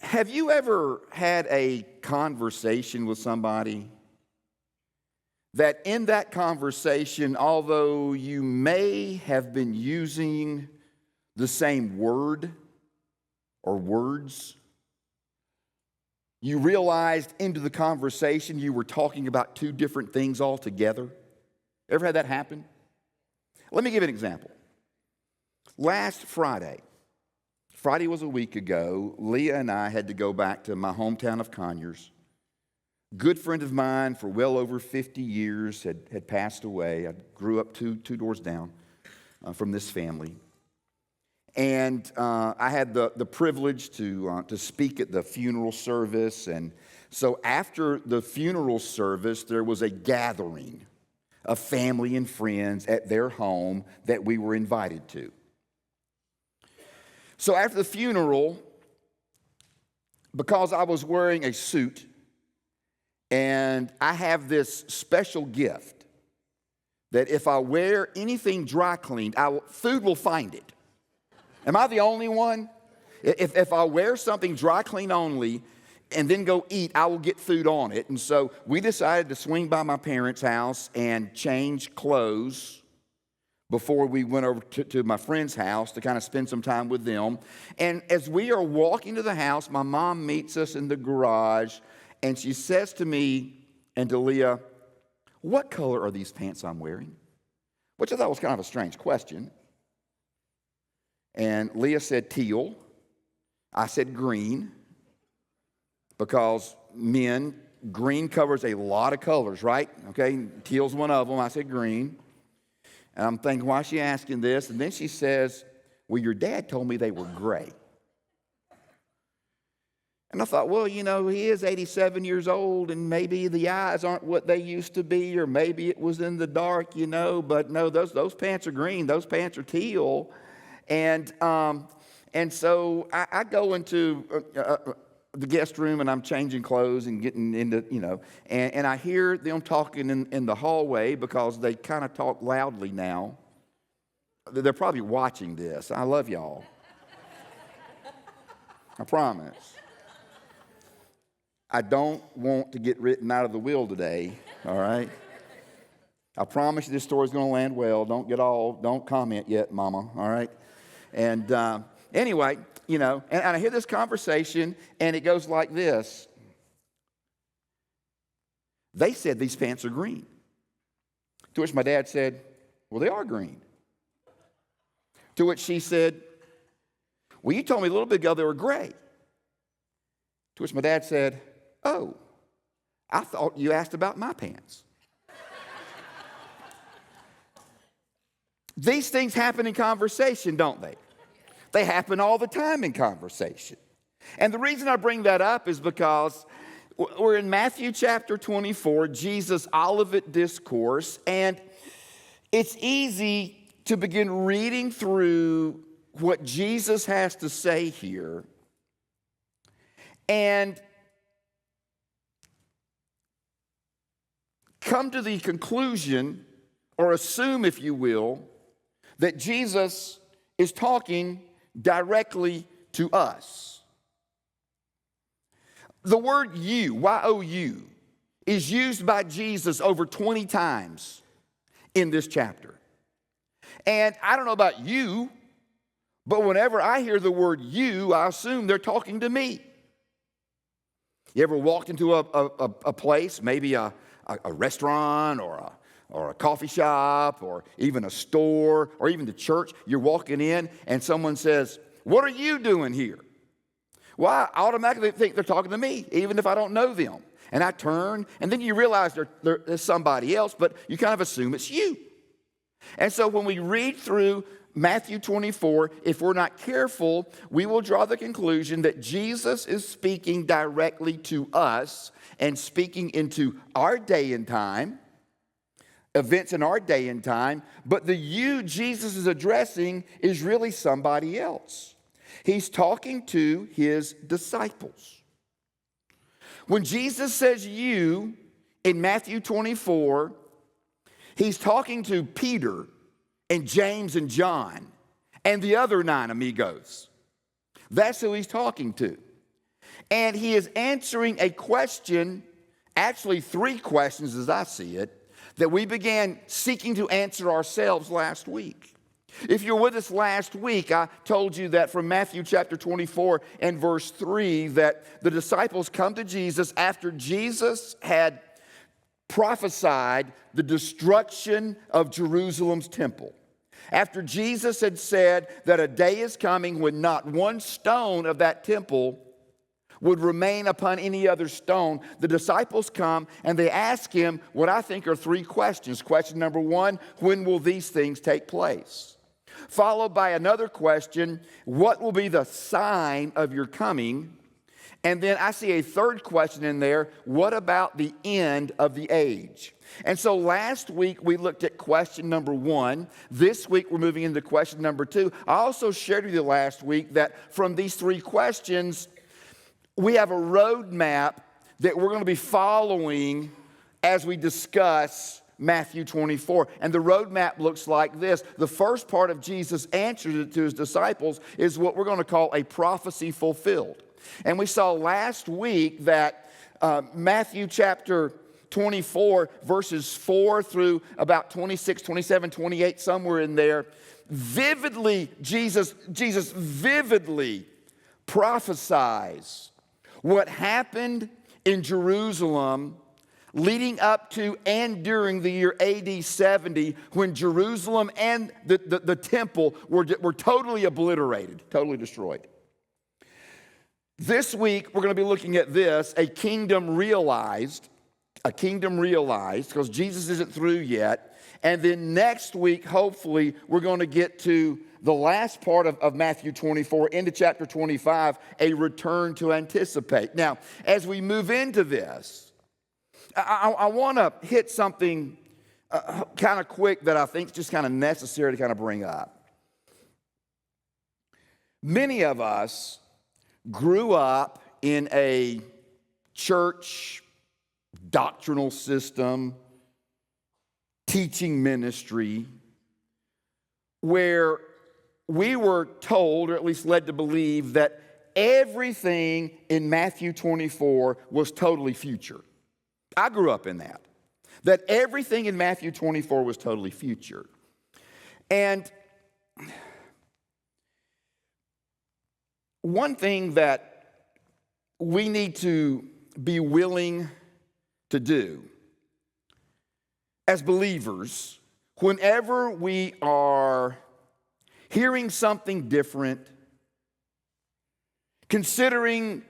Have you ever had a conversation with somebody that in that conversation, although you may have been using the same word or words, you realized into the conversation you were talking about two different things altogether? Ever had that happen? Let me give you an example. Last Friday was a week ago, Leah and I had to go back to my hometown of Conyers. Good friend of mine for well over 50 years had passed away. I grew up two doors down from this family. And I had the privilege to speak at the funeral service. And so after the funeral service, there was a gathering of family and friends at their home that we were invited to. So after the funeral, because I was wearing a suit, and I have this special gift that if I wear anything dry cleaned, food will find it. Am I the only one? If I wear something dry clean only and then go eat, I will get food on it. And so we decided to swing by my parents' house and change clothes before we went over to my friend's house to kind of spend some time with them. And as we are walking to the house, my mom meets us in the garage, and she says to me and to Leah, "What color are these pants I'm wearing?" Which I thought was kind of a strange question. And Leah said teal. I said green, because men, green covers a lot of colors, right? Okay, teal's one of them. I said green. And I'm thinking, why is she asking this? And then she says, "Well, your dad told me they were gray." And I thought, well, he is 87 years old, and maybe the eyes aren't what they used to be, or maybe it was in the dark, but no, those pants are green. Those pants are teal. And so I go into the guest room, and I'm changing clothes and getting into, and I hear them talking in the hallway, because they kind of talk loudly now. They're probably watching this. I love y'all. I promise. I don't want to get written out of the will today, all right? I promise you this story's going to land well. Don't comment yet, Mama, all right? And anyway, and I hear this conversation, and it goes like this. They said these pants are green. To which my dad said, "Well, they are green." To which she said, "Well, you told me a little bit ago they were gray." To which my dad said, "Oh, I thought you asked about my pants." These things happen in conversation, don't they? They happen all the time in conversation. And the reason I bring that up is because we're in Matthew chapter 24, Jesus' Olivet Discourse, and it's easy to begin reading through what Jesus has to say here and come to the conclusion, or assume, if you will, that Jesus is talking directly to us. The word you, Y-O-U, is used by Jesus over 20 times in this chapter. And I don't know about you, but whenever I hear the word you, I assume they're talking to me. You ever walked into a place, maybe a restaurant or a coffee shop or even a store or even the church? You're walking in and someone says, "What are you doing here?" Well, I automatically think they're talking to me, even if I don't know them. And I turn, and then you realize there's somebody else, but you kind of assume it's you. And so when we read through Matthew 24, if we're not careful, we will draw the conclusion that Jesus is speaking directly to us and speaking into our day and time, events in our day and time, but the you Jesus is addressing is really somebody else. He's talking to his disciples. When Jesus says you in Matthew 24, he's talking to Peter and James and John and the other 9 amigos. That's who he's talking to. And he is answering a question, actually 3 questions as I see it, that we began seeking to answer ourselves last week. If you're with us last week, I told you that from Matthew chapter 24 and verse 3 that the disciples come to Jesus after Jesus had prophesied the destruction of Jerusalem's temple. After Jesus had said that a day is coming when not one stone of that temple would remain upon any other stone, the disciples come and they ask him what I think are 3 questions. Question number 1, when will these things take place? Followed by another question, what will be the sign of your coming? And then I see a 3rd question in there, what about the end of the age? And so last week we looked at question number 1. This week we're moving into question number 2. I also shared with you last week that from these 3 questions, we have a roadmap that we're going to be following as we discuss Matthew 24. And the roadmap looks like this. The first part of Jesus' answer to his disciples is what we're going to call a prophecy fulfilled. And we saw last week that Matthew chapter 24, verses 4 through about 26, 27, 28, somewhere in there, vividly, Jesus vividly prophesies what happened in Jerusalem leading up to and during the year AD 70 when Jerusalem and the temple were totally obliterated, totally destroyed. This week, we're going to be looking at this, a kingdom realized, because Jesus isn't through yet. And then next week, hopefully, we're going to get to the last part of Matthew 24 into chapter 25, a return to anticipate. Now, as we move into this, I want to hit something kind of quick that I think is just kind of necessary to kind of bring up. Many of us grew up in a church doctrinal system, teaching ministry, where we were told, or at least led to believe, that everything in Matthew 24 was totally future. I grew up in that everything in Matthew 24 was totally future. And one thing that we need to be willing to do as believers, whenever we are hearing something different, considering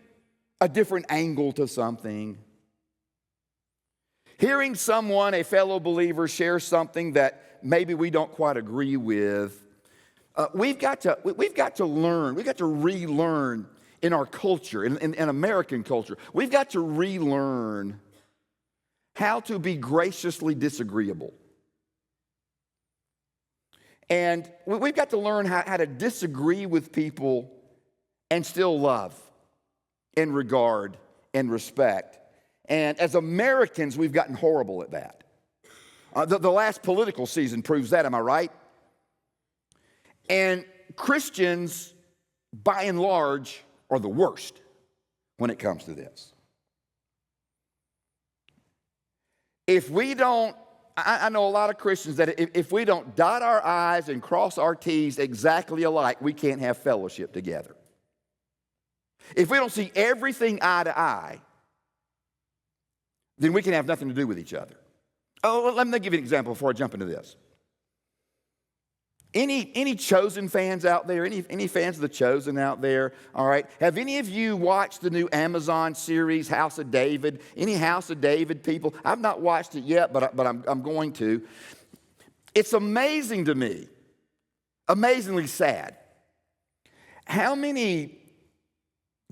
a different angle to something, hearing someone, a fellow believer, share something that maybe we don't quite agree with, we've got to learn, we've got to relearn in our culture, in American culture, we've got to relearn how to be graciously disagreeable. And we've got to learn how to disagree with people and still love and regard and respect. And as Americans, we've gotten horrible at that. The last political season proves that, am I right? And Christians, by and large, are the worst when it comes to this. If we don't, I know a lot of Christians that if we don't dot our I's and cross our T's exactly alike, we can't have fellowship together. If we don't see everything eye to eye, then we can have nothing to do with each other. Oh, let me give you an example before I jump into this. Any Chosen fans out there? Any fans of The Chosen out there? All right. Have any of you watched the new Amazon series, House of David? Any House of David people? I've not watched it yet, but I'm going to. It's amazing to me, amazingly sad, how many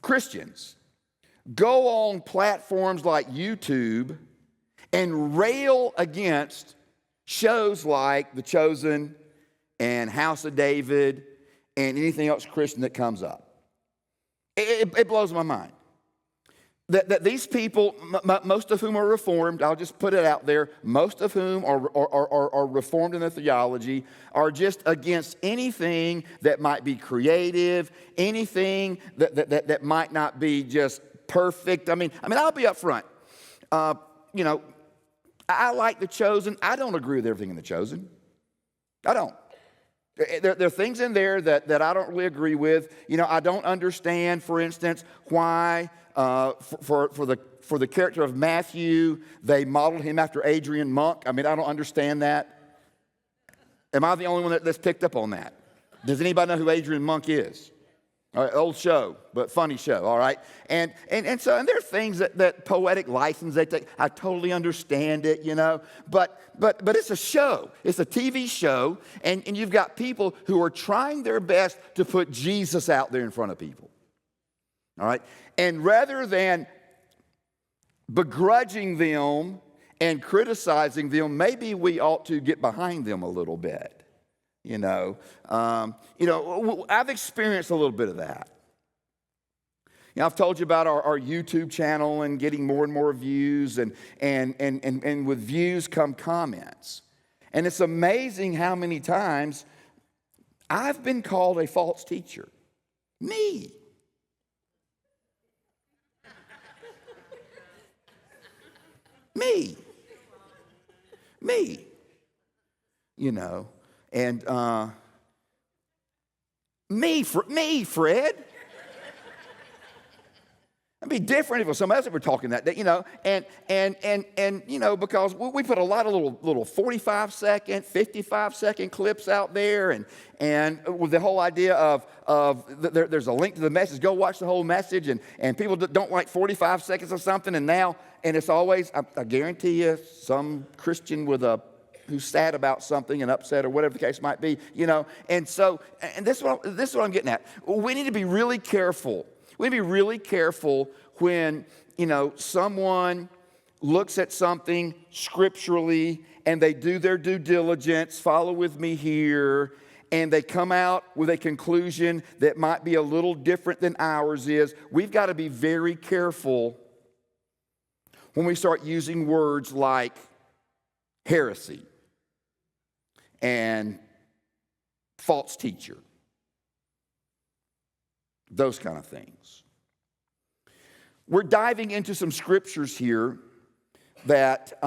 Christians go on platforms like YouTube and rail against shows like The Chosen and House of David and anything else Christian that comes up. It blows my mind. that these people, most of whom are Reformed, I'll just put it out there, most of whom are Reformed in their theology, are just against anything that might be creative, anything that might not be just perfect. I mean, I'll be up front. You know, I like The Chosen. I don't agree with everything in The Chosen. I don't. There are things in there that I don't really agree with. You know, I don't understand, for instance, why for the character of Matthew, they modeled him after Adrian Monk. I mean, I don't understand that. Am I the only one that's picked up on that? Does anybody know who Adrian Monk is? All right, old show, but funny show, all right? And there are things that poetic license they take. I totally understand it, you know, but it's a show. It's a TV show, and you've got people who are trying their best to put Jesus out there in front of people, all right? And rather than begrudging them and criticizing them, maybe we ought to get behind them a little bit. You know, I've experienced a little bit of that. You know, I've told you about our YouTube channel and getting more and more views, and with views come comments. And it's amazing how many times I've been called a false teacher. Me. Me. You know. And me, Fred. It'd be different if it was somebody else that were talking that day, you know. And you know, because we put a lot of little 45-second, 55-second clips out there, and with the whole idea of there's a link to the message. Go watch the whole message, and people don't like 45 seconds or something, and it's always, I guarantee you, some Christian who's sad about something and upset or whatever the case might be, you know. And so, and this is what I'm getting at. We need to be really careful. We need to be really careful when, you know, someone looks at something scripturally and they do their due diligence, follow with me here, and they come out with a conclusion that might be a little different than ours is. We've got to be very careful when we start using words like heresy and false teacher, those kind of things. We're diving into some scriptures here that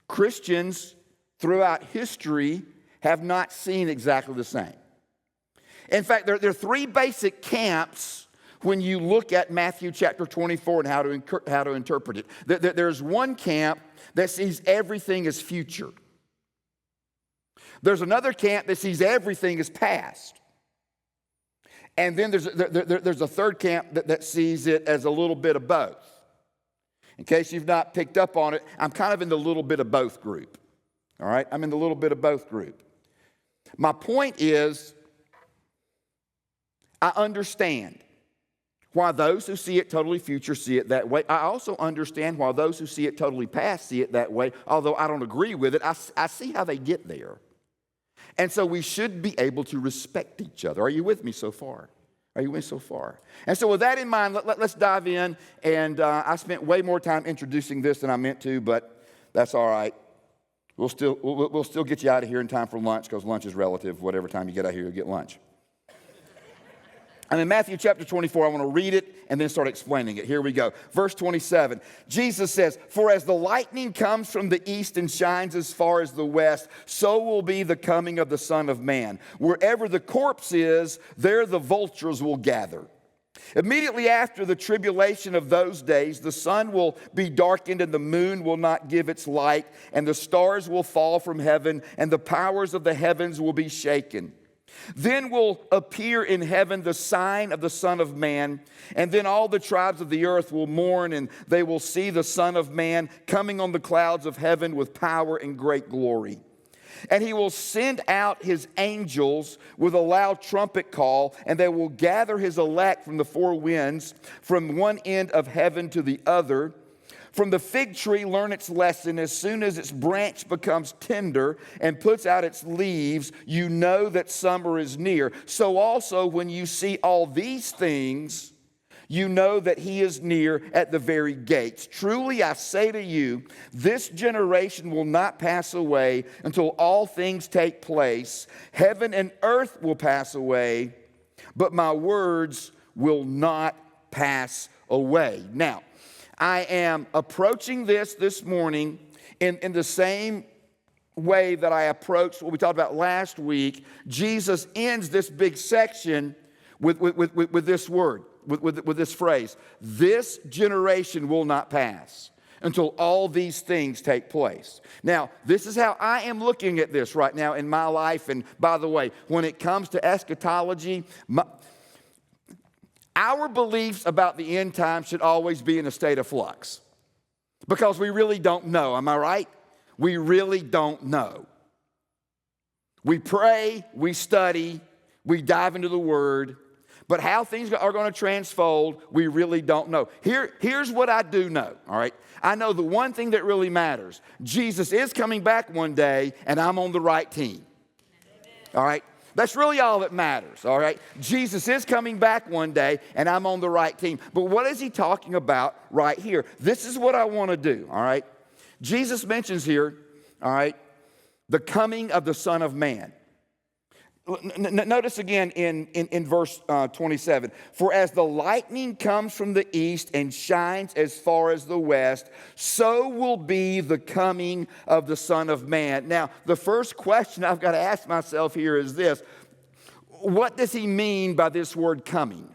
Christians throughout history have not seen exactly the same. In fact, there are three basic camps when you look at Matthew chapter 24 and how to interpret it. There's one camp that sees everything as future. There's another camp that sees everything as past. And then there's a third camp that sees it as a little bit of both. In case you've not picked up on it, I'm kind of in the little bit of both group. All right? I'm in the little bit of both group. My point is, I understand why those who see it totally future see it that way. I also understand why those who see it totally past see it that way. Although I don't agree with it, I see how they get there. And so we should be able to respect each other. Are you with me so far? Are you with me so far? And so with that in mind, let's dive in. And I spent way more time introducing this than I meant to, but that's all right. We'll still get you out of here in time for lunch, because lunch is relative. Whatever time you get out here, you'll get lunch. And in Matthew chapter 24, I want to read it and then start explaining it. Here we go. Verse 27, Jesus says, "For as the lightning comes from the east and shines as far as the west, so will be the coming of the Son of Man. Wherever the corpse is, there the vultures will gather. Immediately after the tribulation of those days, the sun will be darkened and the moon will not give its light, and the stars will fall from heaven, and the powers of the heavens will be shaken. Then will appear in heaven the sign of the Son of Man, and then all the tribes of the earth will mourn, and they will see the Son of Man coming on the clouds of heaven with power and great glory. And he will send out his angels with a loud trumpet call, and they will gather his elect from the four winds, from one end of heaven to the other. From the fig tree learn its lesson. As soon as its branch becomes tender and puts out its leaves, you know that summer is near. So also when you see all these things, You know that he is near at the very gates. Truly I say to you, this generation will not pass away until all things take place. Heaven and earth will pass away, but my words will not pass away. Now, I am approaching this morning in the same way that I approached what we talked about last week. Jesus ends this big section with this word, with this phrase. This generation will not pass until all these things take place. Now, this is how I am looking at this right now in my life. And by the way, when it comes to eschatology, our beliefs about the end time should always be in a state of flux because we really don't know. Am I right? We really don't know. We pray, we study, we dive into the Word, but how things are going to transfold, we really don't know. Here's what I do know, all right? I know the one thing that really matters. Jesus is coming back one day, and I'm on the right team, all right? That's really all that matters, all right? Jesus is coming back one day, and I'm on the right team. But what is he talking about right here? This is what I want to do, all right? Jesus mentions here, all right, the coming of the Son of Man. Notice again in verse 27. For as the lightning comes from the east and shines as far as the west, so will be the coming of the Son of Man. Now, the first question I've got to ask myself here is this. What does he mean by this word coming?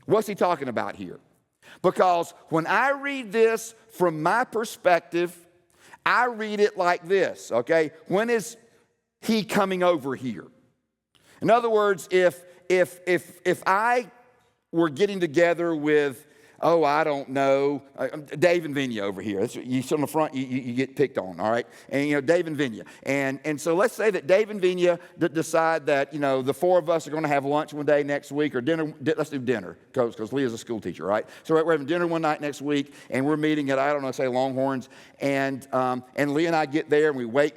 What's he talking about here? Because when I read this from my perspective, I read it like this, okay? When is he coming over here? In other words, if I were getting together with, I don't know, Dave and Vinya over here. You sit on the front, you get picked on, all right? And, Dave and Vinya. And so let's say that Dave and Vinya decide that, the four of us are going to have lunch one day next week or dinner. Let's do dinner because Leah's a school teacher, right? So we're having dinner one night next week, and we're meeting at, say Longhorns. And Leah and I get there, and we wait,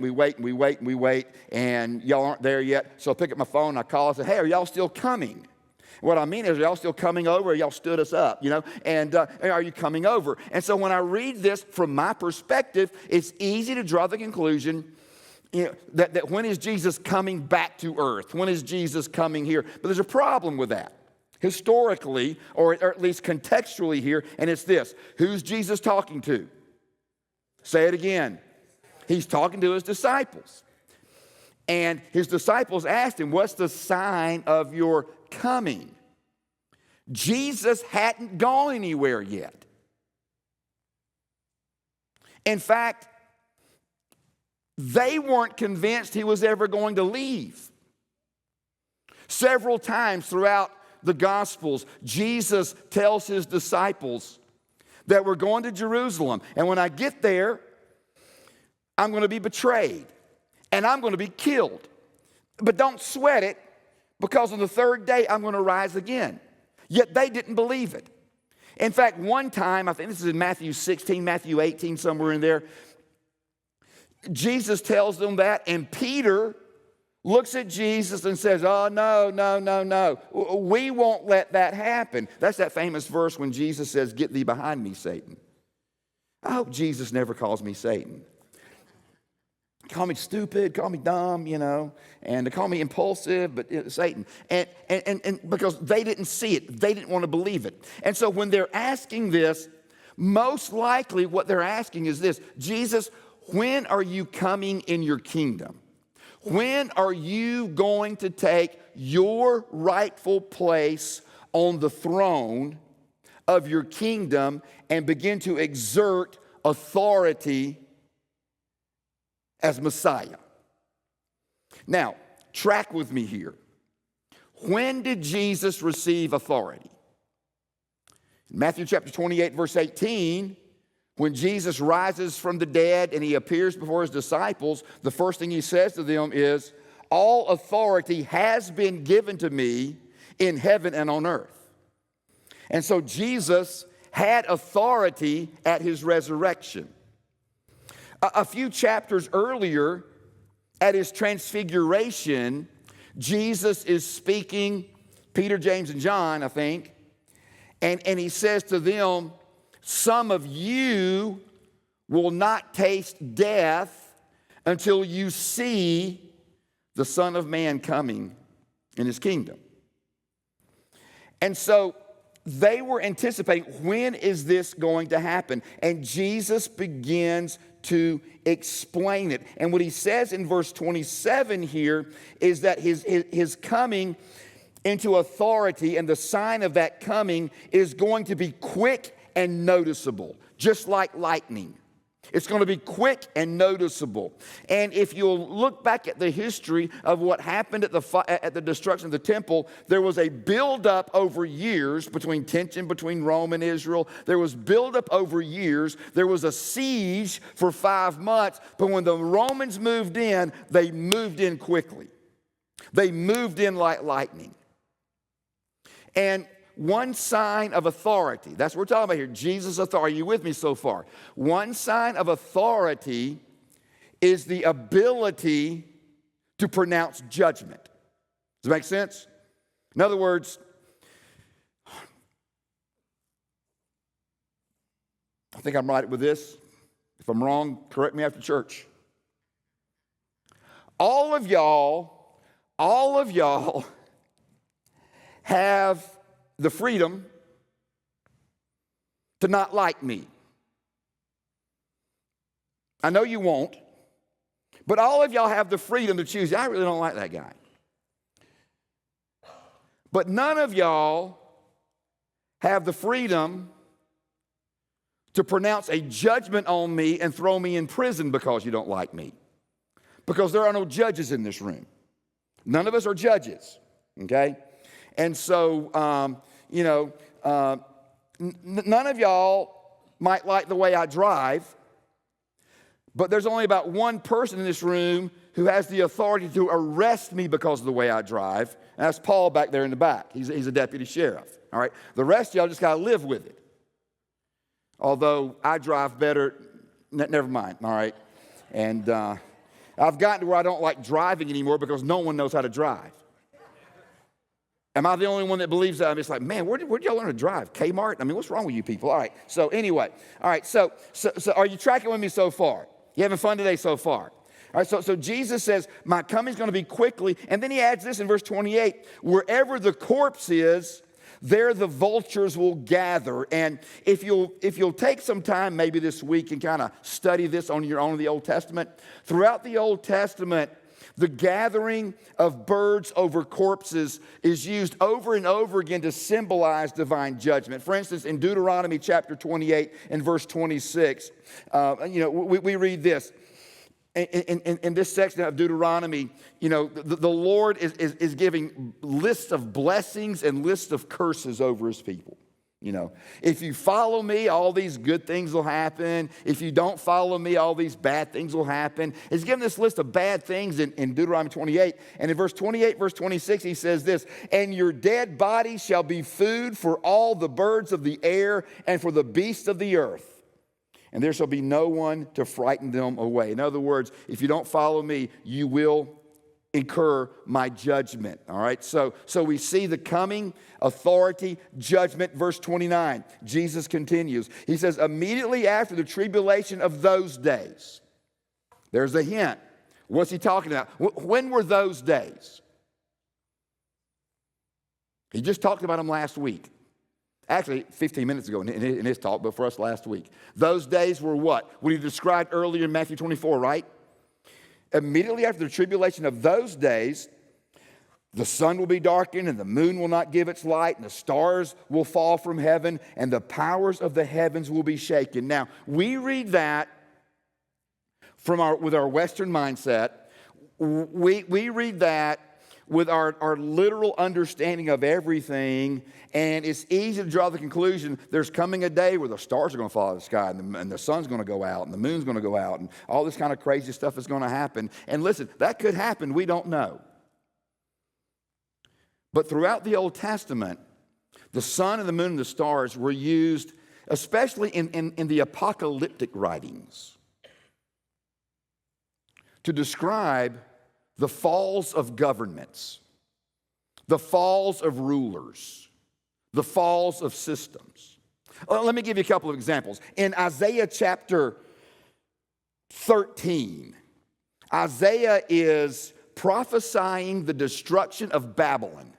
and y'all aren't there yet. So I pick up my phone, and I call and say, hey, are y'all still coming? What I mean is, are y'all still coming over? Or y'all stood us up, And are you coming over? And so when I read this from my perspective, it's easy to draw the conclusion that when is Jesus coming back to earth? When is Jesus coming here? But there's a problem with that. Historically, or at least contextually here, and it's this. Who's Jesus talking to? Say it again. He's talking to his disciples. And his disciples asked him, what's the sign of your coming? Jesus hadn't gone anywhere yet. In fact, they weren't convinced he was ever going to leave. Several times throughout the Gospels, Jesus tells his disciples that we're going to Jerusalem, and when I get there, I'm going to be betrayed, and I'm going to be killed. But don't sweat it, because on the third day, I'm going to rise again. Yet they didn't believe it. In fact, one time, I think this is in Matthew 16, Matthew 18, somewhere in there, Jesus tells them that, and Peter looks at Jesus and says, oh, no. We won't let that happen. That's that famous verse when Jesus says, get thee behind me, Satan. I hope Jesus never calls me Satan. Call me stupid, call me dumb, and to call me impulsive, but Satan. And because they didn't see it, they didn't want to believe it. And so when they're asking this, most likely what they're asking is this: Jesus, when are you coming in your kingdom? When are you going to take your rightful place on the throne of your kingdom and begin to exert authority as Messiah? Now, track with me here. When did Jesus receive authority? In Matthew chapter 28, verse 18, when Jesus rises from the dead and he appears before his disciples, the first thing he says to them is, all authority has been given to me in heaven and on earth. And so Jesus had authority at his resurrection. A few chapters earlier, at his transfiguration, Jesus is speaking, Peter, James, and John, I think, And he says to them, some of you will not taste death until you see the Son of Man coming in his kingdom. And so they were anticipating, when is this going to happen? And Jesus begins to explain it. And what he says in verse 27 here is that his coming into authority, and the sign of that coming is going to be quick and noticeable, just like lightning. It's going to be quick and noticeable. And if you'll look back at the history of what happened at the destruction of the temple, there was a buildup over years between tension between Rome and Israel. There was buildup over years. There was a siege for 5 months. But when the Romans moved in, they moved in quickly. They moved in like lightning. And one sign of authority, that's what we're talking about here, Jesus' authority. Are you with me so far? One sign of authority is the ability to pronounce judgment. Does that make sense? In other words, I think I'm right with this. If I'm wrong, correct me after church. All of y'all have the freedom to not like me. I know you won't, but all of y'all have the freedom to choose. I really don't like that guy. But none of y'all have the freedom to pronounce a judgment on me and throw me in prison because you don't like me. Because there are no judges in this room. None of us are judges, okay? And so, none of y'all might like the way I drive, but there's only about one person in this room who has the authority to arrest me because of the way I drive, and that's Paul back there in the back. He's a deputy sheriff, all right? The rest of y'all just got to live with it. Although I drive better, never mind, all right? And I've gotten to where I don't like driving anymore because no one knows how to drive. Am I the only one that believes that? I'm just like, man, where'd y'all learn to drive? Kmart? I mean, what's wrong with you people? All right, so anyway. All right, so are you tracking with me so far? You having fun today so far? All right, so Jesus says, my coming's going to be quickly. And then he adds this in verse 28, wherever the corpse is, there the vultures will gather. And if you'll take some time maybe this week and kind of study this on your own in the Old Testament, throughout the Old Testament, the gathering of birds over corpses is used over and over again to symbolize divine judgment. For instance, in Deuteronomy chapter 28 and verse 26, we read this. In this section of Deuteronomy, the Lord is giving lists of blessings and lists of curses over his people. If you follow me, all these good things will happen. If you don't follow me, all these bad things will happen. He's given this list of bad things in Deuteronomy 28. And in verse 28, verse 26, he says this, and your dead body shall be food for all the birds of the air and for the beasts of the earth. And there shall be no one to frighten them away. In other words, if you don't follow me, you will incur my judgment. All right, so we see the coming, authority, judgment. Verse 29, Jesus continues. He says, immediately after the tribulation of those days. There's a hint. What's he talking about? When were those days? He just talked about them last week. Actually, 15 minutes ago in his talk, but for us last week. Those days were what? What he described earlier in Matthew 24, right? Immediately after the tribulation of those days, the sun will be darkened and the moon will not give its light and the stars will fall from heaven and the powers of the heavens will be shaken. Now, we read that with our Western mindset. We read that with our literal understanding of everything, and it's easy to draw the conclusion there's coming a day where the stars are going to fall out of the sky and the sun's going to go out and the moon's going to go out and all this kind of crazy stuff is going to happen. And listen, that could happen. We don't know. But throughout the Old Testament, the sun and the moon and the stars were used, especially in the apocalyptic writings, to describe the falls of governments, the falls of rulers, the falls of systems. Let me give you a couple of examples. In Isaiah chapter 13, Isaiah is prophesying the destruction of Babylon.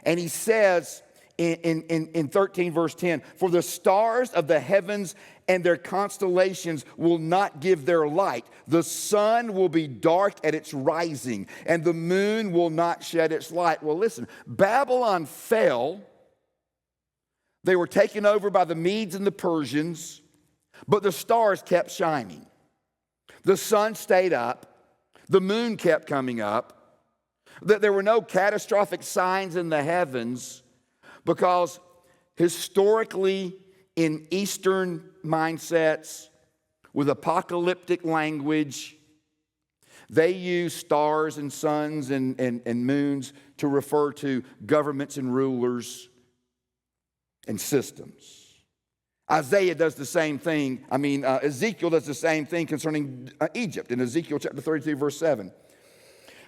And he says in 13 verse 10, "For the stars of the heavens and their constellations will not give their light. The sun will be dark at its rising, and the moon will not shed its light." Well, listen, Babylon fell. They were taken over by the Medes and the Persians, but the stars kept shining. The sun stayed up. The moon kept coming up. There were no catastrophic signs in the heavens because historically in Eastern mindsets with apocalyptic language, they use stars and suns and moons to refer to governments and rulers and systems. Isaiah does the same thing. Ezekiel does the same thing concerning Egypt in Ezekiel chapter 32, verse 7.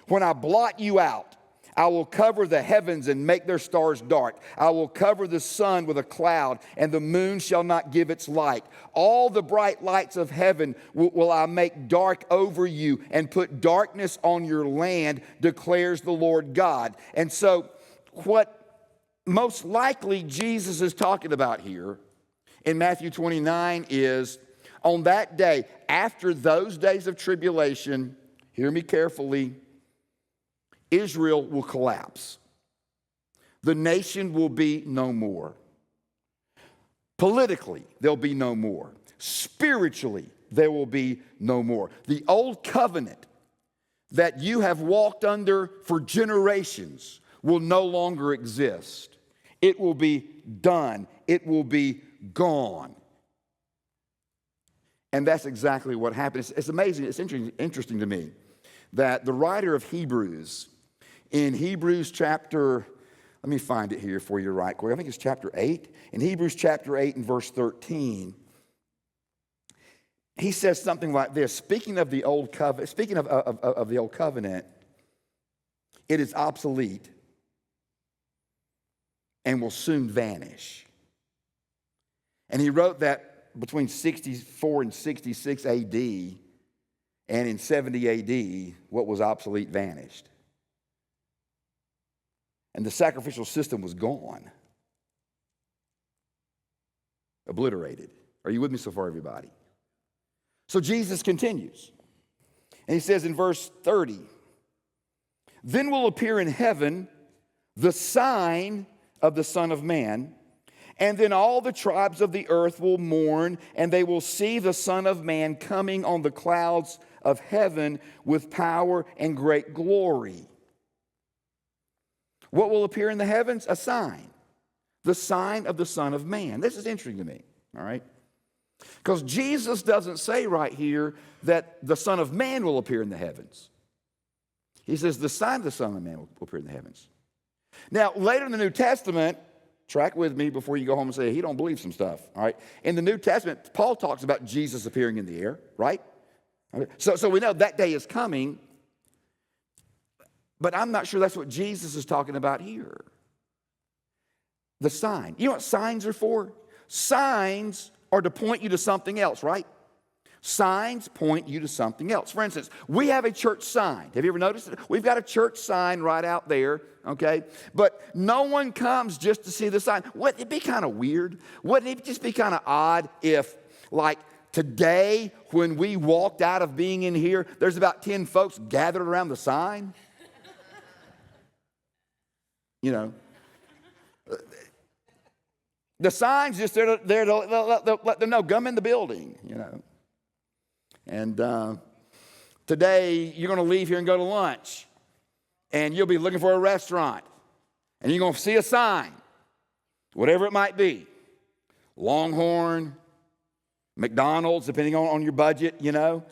"When I blot you out, I will cover the heavens and make their stars dark. I will cover the sun with a cloud, and the moon shall not give its light. All the bright lights of heaven will I make dark over you and put darkness on your land, declares the Lord God." And so what most likely Jesus is talking about here in Matthew 29 is on that day, after those days of tribulation, hear me carefully, Israel will collapse. The nation will be no more. Politically, there'll be no more. Spiritually, there will be no more. The old covenant that you have walked under for generations will no longer exist. It will be done. It will be gone. And that's exactly what happened. It's amazing. It's interesting to me that the writer of Hebrews, in Hebrews chapter, let me find it here for you right quick. I think it's chapter 8. In Hebrews chapter 8 and verse 13, he says something like this. Speaking of the old covenant, it is obsolete and will soon vanish. And he wrote that between 64 and 66 AD, and in 70 AD, what was obsolete vanished. And the sacrificial system was gone, obliterated. Are you with me so far, everybody? So Jesus continues, and he says in verse 30, "Then will appear in heaven the sign of the Son of Man, and then all the tribes of the earth will mourn, and they will see the Son of Man coming on the clouds of heaven with power and great glory." What will appear in the heavens? A sign. The sign of the Son of Man. This is interesting to me, all right? Because Jesus doesn't say right here that the Son of Man will appear in the heavens. He says the sign of the Son of Man will appear in the heavens. Now, later in the New Testament, track with me before you go home and say, he don't believe some stuff, all right? In the New Testament, Paul talks about Jesus appearing in the air, right? So we know that day is coming, but I'm not sure that's what Jesus is talking about here. The sign. You know what signs are for? Signs are to point you to something else, right? Signs point you to something else. For instance, we have a church sign. Have you ever noticed it? We've got a church sign right out there, okay? But no one comes just to see the sign. Wouldn't it be kind of weird? Wouldn't it just be kind of odd if, like, today when we walked out of being in here, there's about 10 folks gathered around the sign? You know. The sign's just there to let them know, come in the building, you know. And today, you're going to leave here and go to lunch. And you'll be looking for a restaurant. And you're going to see a sign, whatever it might be. Longhorn, McDonald's, depending on your budget, you know.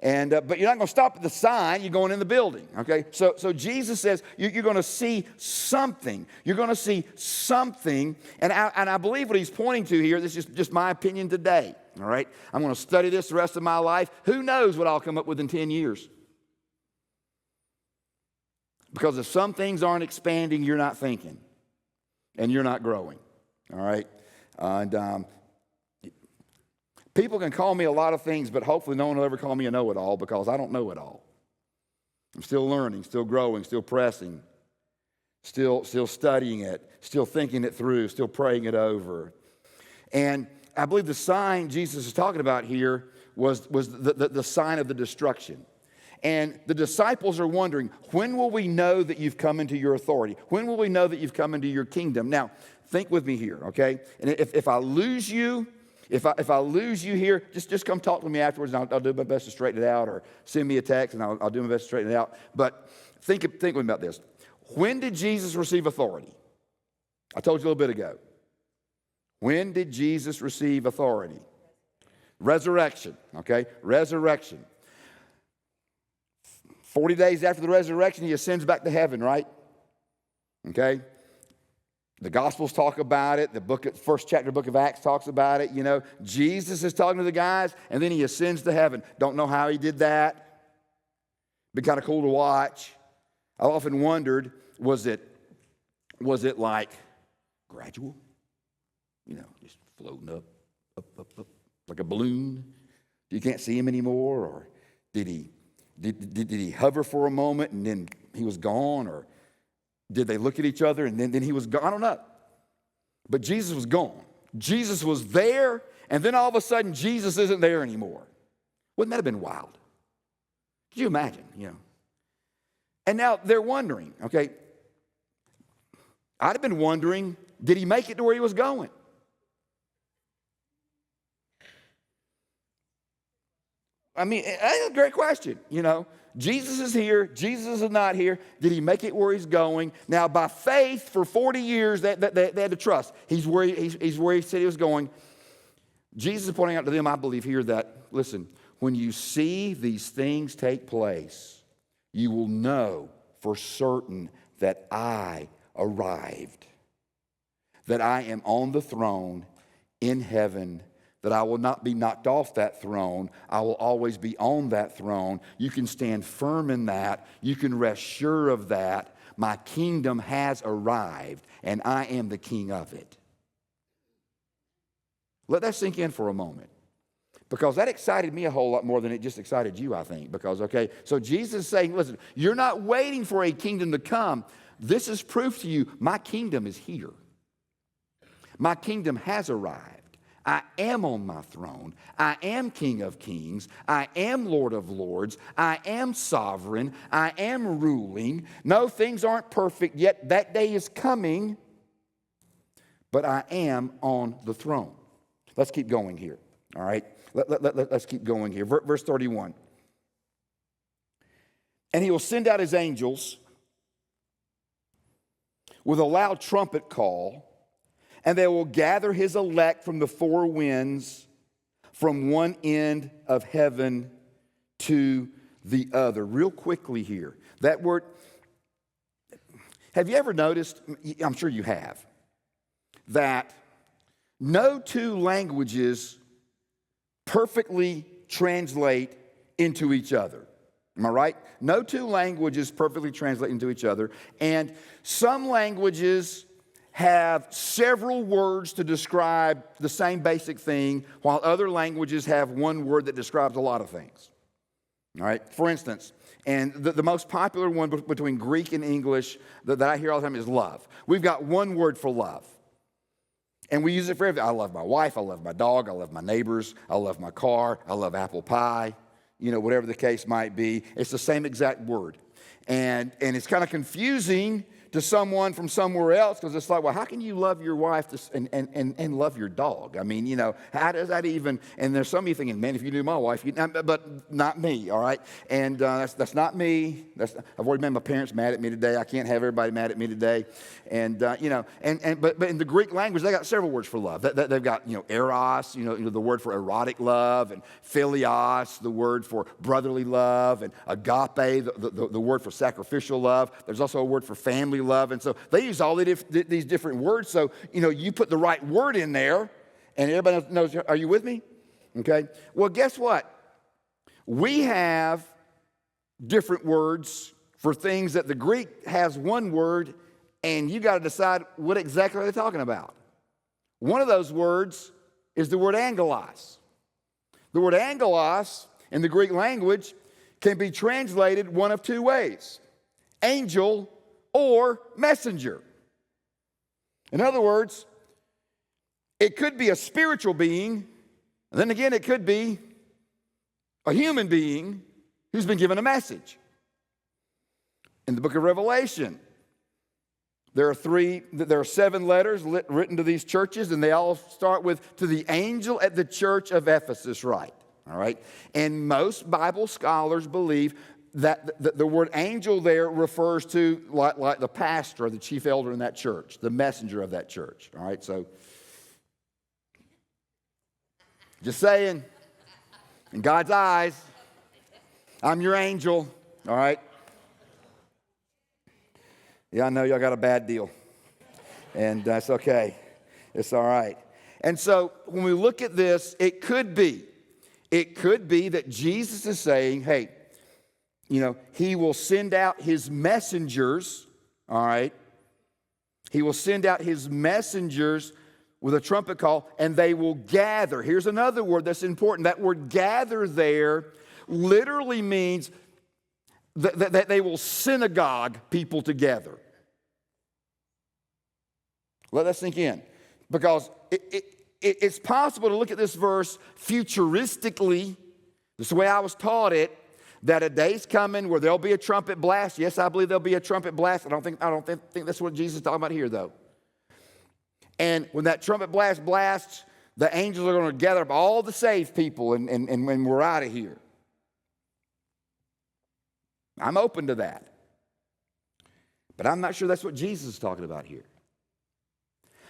And but you're not going to stop at the sign. You're going in the building, okay? So Jesus says you're going to see something. You're going to see something. And I believe what he's pointing to here, this is just my opinion today, all right? I'm going to study this the rest of my life. Who knows what I'll come up with in 10 years? Because if some things aren't expanding, you're not thinking. and you're not growing, all right? And people can call me a lot of things, but hopefully no one will ever call me a know-it-all because I don't know it all. I'm still learning, still growing, still pressing, still studying it, still thinking it through, still praying it over. And I believe the sign Jesus is talking about here was the sign of the destruction. And the disciples are wondering, when will we know that you've come into your authority? When will we know that you've come into your kingdom? Now, think with me here, okay? And if I lose you, if I lose you here, just come talk to me afterwards, and I'll do my best to straighten it out, or send me a text, and I'll do my best to straighten it out. But think with me about this. When did Jesus receive authority? I told you a little bit ago. When did Jesus receive authority? Resurrection, okay? Resurrection. 40 days after the resurrection, he ascends back to heaven, right? Okay? The Gospels talk about it. First chapter of the book of Acts talks about it. You know, Jesus is talking to the guys, and then he ascends to heaven. Don't know how he did that. Been kind of cool to watch. I've often wondered, was it like gradual? You know, just floating up, like a balloon. You can't see him anymore, or did he hover for a moment and then he was gone, or did they look at each other and then he was gone? I don't know. But Jesus was gone. Jesus was there, and then all of a sudden Jesus isn't there anymore. Wouldn't that have been wild? Could you imagine, you know? And now they're wondering, okay, I'd have been wondering, did he make it to where he was going? I mean, that's a great question, you know. Jesus is here. Jesus is not here. Did he make it where he's going? Now, by faith, for 40 years, they had to trust. He's where he said he was going. Jesus is pointing out to them, I believe here, that, listen, when you see these things take place, you will know for certain that I arrived, that I am on the throne in heaven, that I will not be knocked off that throne. I will always be on that throne. You can stand firm in that. You can rest sure of that. My kingdom has arrived, and I am the king of it. Let that sink in for a moment, because that excited me a whole lot more than it just excited you, I think. Because, okay, so Jesus is saying, listen, you're not waiting for a kingdom to come. This is proof to you, my kingdom is here. My kingdom has arrived. I am on my throne. I am King of Kings. I am Lord of Lords. I am sovereign. I am ruling. No, things aren't perfect yet. That day is coming. But I am on the throne. Let's keep going here. All right? Let's keep going here. Verse 31. And he will send out his angels with a loud trumpet call, and they will gather his elect from the four winds, from one end of heaven to the other. Real quickly here, that word, have you ever noticed, I'm sure you have, that no two languages perfectly translate into each other? Am I right? No two languages perfectly translate into each other, and some languages have several words to describe the same basic thing, while other languages have one word that describes a lot of things. All right? For instance, and the most popular one between Greek and English that I hear all the time is love. We've got one word for love. And we use it for everything. I love my wife. I love my dog. I love my neighbors. I love my car. I love apple pie. You know, whatever the case might be. It's the same exact word. And it's kind of confusing to someone from somewhere else, because it's like, well, how can you love your wife and love your dog? I mean, you know, how does that even? And there's some of you thinking, man, if you knew my wife, but not me, all right? And that's not me. I've already made my parents mad at me today. I can't have everybody mad at me today. And you know, but in the Greek language, they got several words for love. They've got, you know, eros, you know, the word for erotic love, and philios, the word for brotherly love, and agape, the word for sacrificial love. There's also a word for family love. And so they use all these different words. So, you know, you put the right word in there, and everybody knows, are you with me? Okay. Well, guess what? We have different words for things that the Greek has one word and you got to decide what exactly they're talking about. One of those words is the word angelos. The word angelos in the Greek language can be translated one of two ways: angel or messenger. In other words, it could be a spiritual being, and then again, it could be a human being who's been given a message. In the book of Revelation, there are 7 letters written to these churches, and they all start with, to the angel at the church of Ephesus, right? All right? And most Bible scholars believe that the word angel there refers to like the pastor or the chief elder in that church, the messenger of that church. All right? So, just saying, in God's eyes, I'm your angel. All right? Yeah, I know y'all got a bad deal, and that's okay. It's all right. And so when we look at this, it could be that Jesus is saying, hey, he will send out his messengers, all right? He will send out his messengers with a trumpet call, and they will gather. Here's another word that's important. That word gather there literally means that they will synagogue people together. Let that sink in. Because it's possible to look at this verse futuristically. This is the way I was taught it, that a day's coming where there'll be a trumpet blast. Yes, I believe there'll be a trumpet blast. I don't think that's what Jesus is talking about here, though. And when that trumpet blast blasts, the angels are going to gather up all the saved people, and when we're out of here. I'm open to that. But I'm not sure that's what Jesus is talking about here.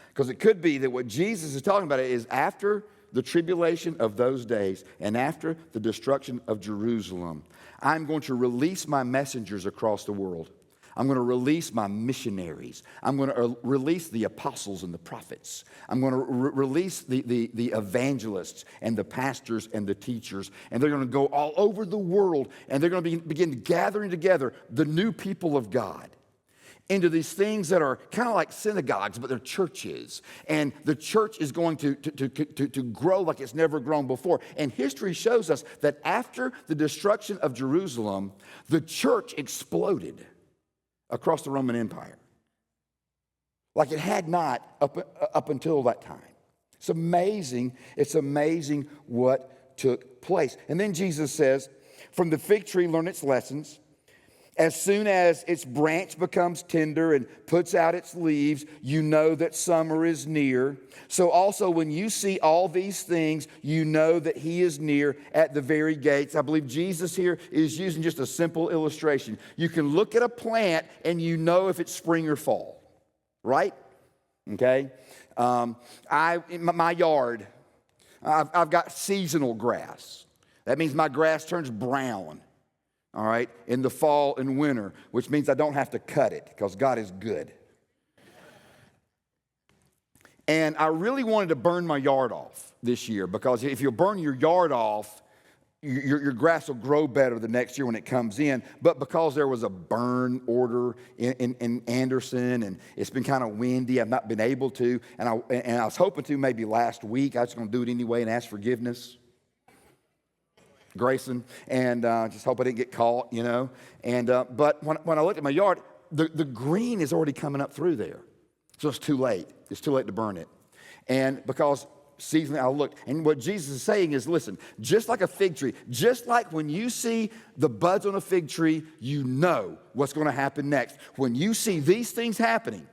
Because it could be that what Jesus is talking about is after the tribulation of those days and after the destruction of Jerusalem, I'm going to release my messengers across the world. I'm going to release my missionaries. I'm going to release the apostles and the prophets. I'm going to release the evangelists and the pastors and the teachers. And they're going to go all over the world, and they're going to begin gathering together the new people of God into these things that are kind of like synagogues, but they're churches. And the church is going to grow like it's never grown before. And history shows us that after the destruction of Jerusalem, the church exploded across the Roman Empire like it had not up until that time. It's amazing what took place. And then Jesus says, from the fig tree learn its lessons. As soon as its branch becomes tender and puts out its leaves, you know that summer is near. So also when you see all these things, you know that he is near at the very gates. I believe Jesus here is using just a simple illustration. You can look at a plant and you know if it's spring or fall, right? Okay? In my yard, I've got seasonal grass. That means my grass turns brown. All right, in the fall and winter, which means I don't have to cut it because God is good. And I really wanted to burn my yard off this year because if you burn your yard off, your grass will grow better the next year when it comes in. But because there was a burn order in Anderson and it's been kind of windy, I've not been able to. And I was hoping to maybe last week. I was going to do it anyway and ask forgiveness. Grayson, and just hope I didn't get caught, And but when I looked at my yard, the green is already coming up through there, so it's too late. It's too late to burn it, and because seasonally I looked, and what Jesus is saying is, listen, just like a fig tree, just like when you see the buds on a fig tree, you know what's going to happen next. When you see these things happening.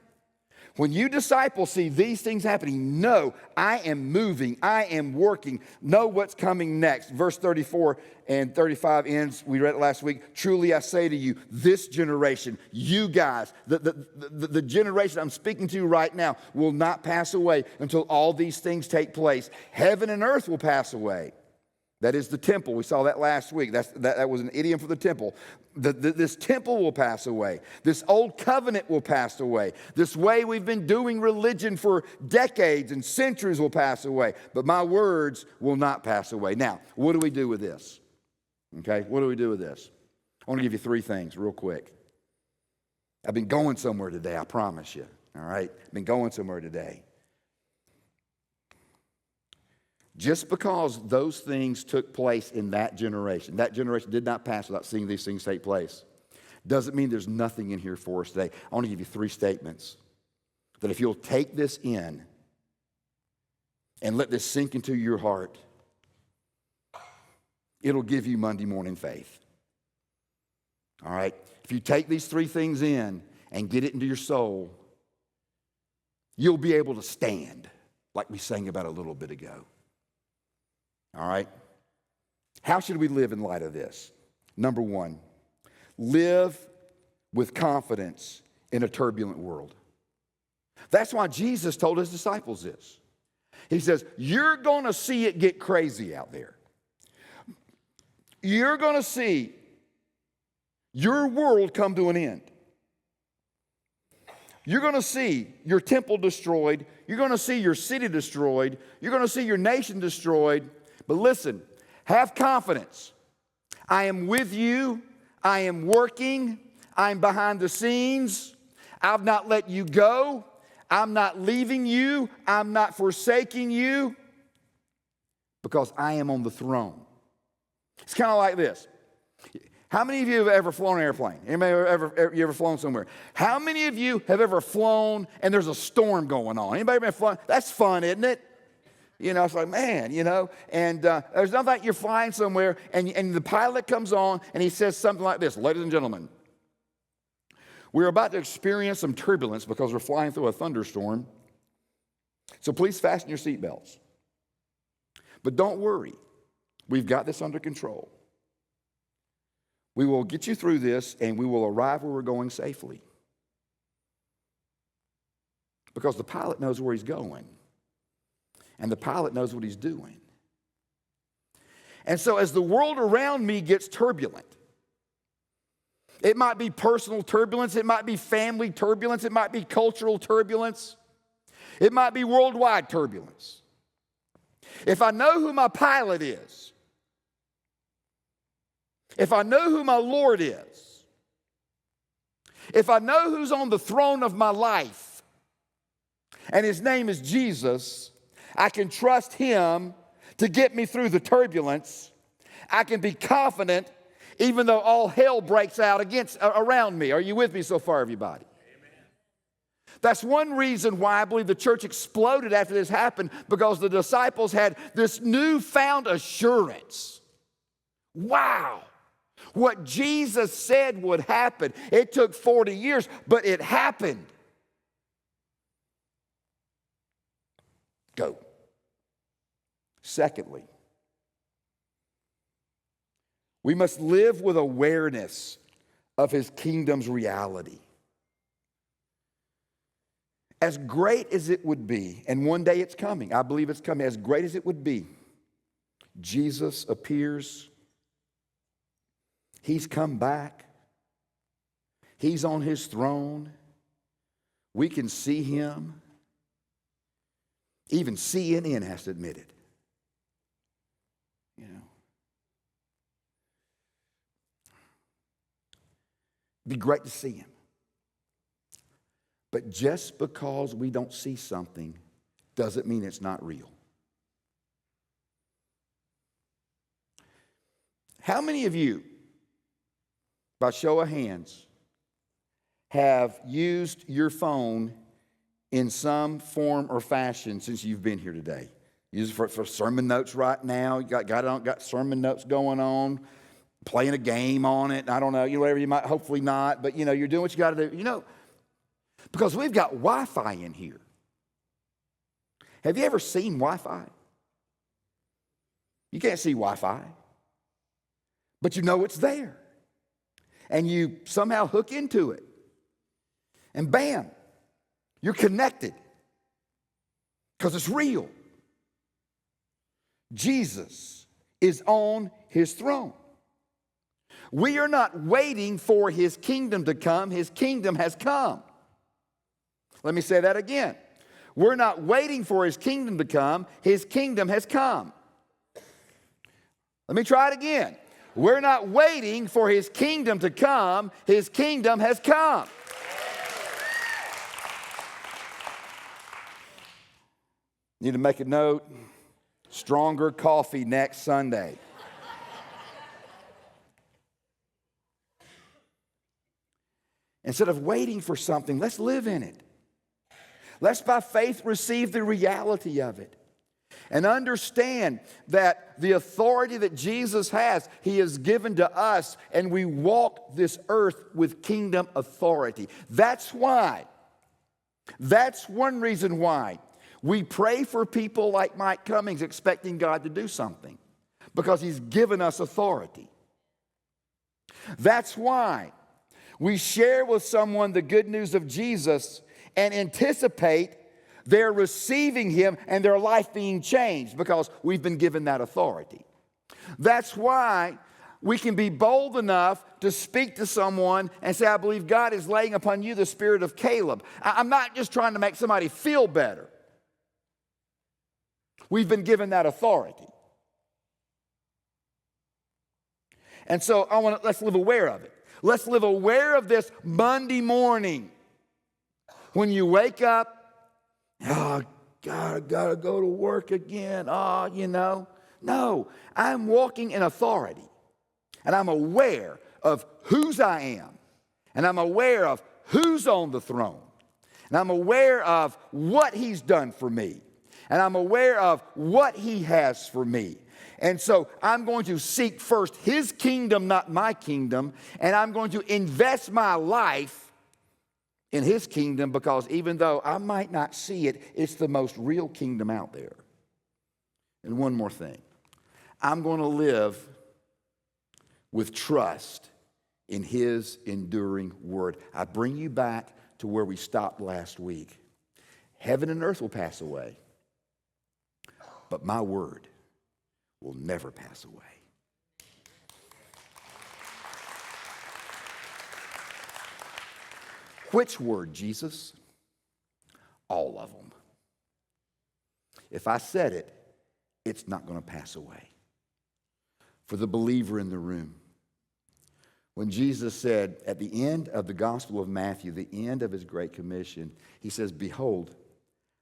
When you disciples see these things happening, know I am moving, I am working, know what's coming next. Verse 34 and 35 ends, we read it last week. Truly I say to you, this generation, you guys, the generation I'm speaking to right now will not pass away until all these things take place. Heaven and earth will pass away. That is the temple. We saw that last week. That was an idiom for the temple. This temple will pass away. This old covenant will pass away. This way we've been doing religion for decades and centuries will pass away. But my words will not pass away. Now, what do we do with this? Okay, what do we do with this? I want to give you 3 things real quick. I've been going somewhere today, I promise you. All right? I've been going somewhere today. Just because those things took place in that generation did not pass without seeing these things take place, doesn't mean there's nothing in here for us today. I want to give you 3 statements that if you'll take this in and let this sink into your heart, it'll give you Monday morning faith. All right? If you take these 3 things in and get it into your soul, you'll be able to stand, like we sang about a little bit ago. All right? How should we live in light of this? Number 1, live with confidence in a turbulent world. That's why Jesus told his disciples this. He says, you're going to see it get crazy out there. You're going to see your world come to an end. You're going to see your temple destroyed. You're going to see your city destroyed. You're going to see your nation destroyed. But listen, have confidence. I am with you. I am working. I'm behind the scenes. I've not let you go. I'm not leaving you. I'm not forsaking you because I am on the throne. It's kind of like this. How many of you have ever flown an airplane? Anybody you ever flown somewhere? How many of you have ever flown and there's a storm going on? Anybody ever flown? That's fun, isn't it? You know, it's like, man, you know, and there's nothing like you're flying somewhere and the pilot comes on and he says something like this, ladies and gentlemen, we're about to experience some turbulence because we're flying through a thunderstorm, so please fasten your seatbelts. But don't worry, we've got this under control. We will get you through this and we will arrive where we're going safely. Because the pilot knows where he's going. And the pilot knows what he's doing. And so as the world around me gets turbulent, it might be personal turbulence, it might be family turbulence, it might be cultural turbulence, it might be worldwide turbulence. If I know who my pilot is, if I know who my Lord is, if I know who's on the throne of my life, and his name is Jesus, I can trust him to get me through the turbulence. I can be confident even though all hell breaks out around me. Are you with me so far, everybody? Amen. That's one reason why I believe the church exploded after this happened, because the disciples had this newfound assurance. Wow. What Jesus said would happen. It took 40 years, but it happened. Go. Secondly, we must live with awareness of his kingdom's reality. As great as it would be, and one day it's coming, I believe it's coming, as great as it would be, Jesus appears. He's come back. He's on his throne. We can see him. Even CNN has to admit it. You know. It'd be great to see him. But just because we don't see something doesn't mean it's not real. How many of you, by show of hands, have used your phone in some form or fashion since you've been here today? Use it for sermon notes right now. You got sermon notes going on, playing a game on it. I don't know, whatever you might, hopefully not, but you're doing what you got to do. Because we've got Wi-Fi in here. Have you ever seen Wi-Fi? You can't see Wi-Fi, but you know it's there. And you somehow hook into it. And bam, you're connected. Because it's real. Jesus is on his throne. We are not waiting for his kingdom to come. His kingdom has come. Let me say that again. We're not waiting for his kingdom to come. His kingdom has come. Let me try it again. We're not waiting for his kingdom to come. His kingdom has come. Need to make a note. Stronger coffee next Sunday. Instead of waiting for something, let's live in it. Let's by faith receive the reality of it. And understand that the authority that Jesus has, He has given to us, and we walk this earth with kingdom authority. That's one reason why we pray for people like Mike Cummings expecting God to do something, because He's given us authority. That's why we share with someone the good news of Jesus and anticipate they're receiving Him and their life being changed, because we've been given that authority. That's why we can be bold enough to speak to someone and say, I believe God is laying upon you the spirit of Caleb. I'm not just trying to make somebody feel better. We've been given that authority. And so let's live aware of it. Let's live aware of this Monday morning. When you wake up, oh, God, I got to go to work again. No, I'm walking in authority. And I'm aware of whose I am. And I'm aware of who's on the throne. And I'm aware of what He's done for me. And I'm aware of what He has for me. And so I'm going to seek first His kingdom, not my kingdom. And I'm going to invest my life in His kingdom, because even though I might not see it, it's the most real kingdom out there. And one more thing. I'm going to live with trust in His enduring word. I bring you back to where we stopped last week. Heaven and earth will pass away, but my word will never pass away. Which word, Jesus? All of them. If I said it, it's not going to pass away. For the believer in the room, when Jesus said at the end of the Gospel of Matthew, the end of His Great Commission, He says, behold,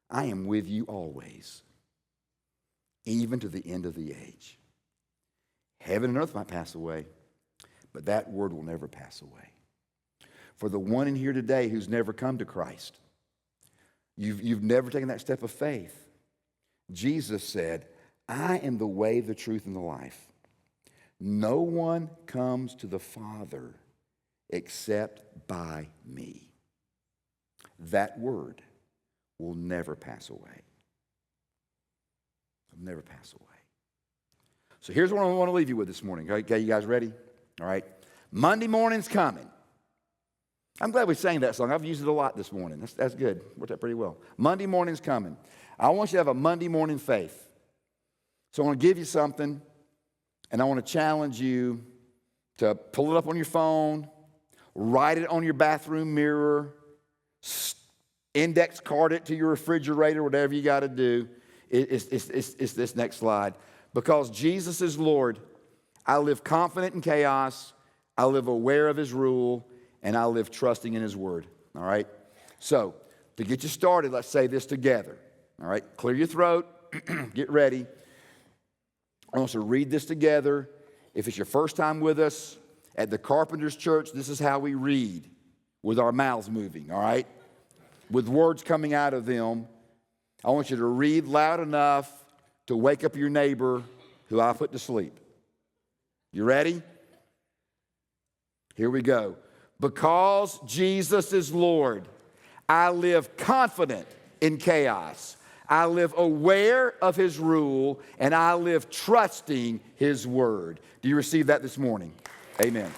I am with you always, even to the end of the age. Heaven and earth might pass away, but that word will never pass away. For the one in here today who's never come to Christ, you've never taken that step of faith, Jesus said, I am the way, the truth, and the life. No one comes to the Father except by me. That word will never pass away. It'll never pass away. So here's what I want to leave you with this morning. Okay, you guys ready? All right. Monday morning's coming. I'm glad we sang that song. I've used it a lot this morning. That's good. Worked out pretty well. Monday morning's coming. I want you to have a Monday morning faith. So I want to give you something, and I want to challenge you to pull it up on your phone, write it on your bathroom mirror, index card it to your refrigerator, whatever you got to do. It's this next slide. Because Jesus is Lord, I live confident in chaos, I live aware of His rule, and I live trusting in His word. All right? So, to get you started, let's say this together. All right? Clear your throat. Get ready. I want us to read this together. If it's your first time with us at the Carpenter's Church, this is how we read, with our mouths moving, all right? With words coming out of them. I want you to read loud enough to wake up your neighbor who I put to sleep. You ready? Here we go. Because Jesus is Lord, I live confident in chaos. I live aware of His rule, and I live trusting His word. Do you receive that this morning? Amen.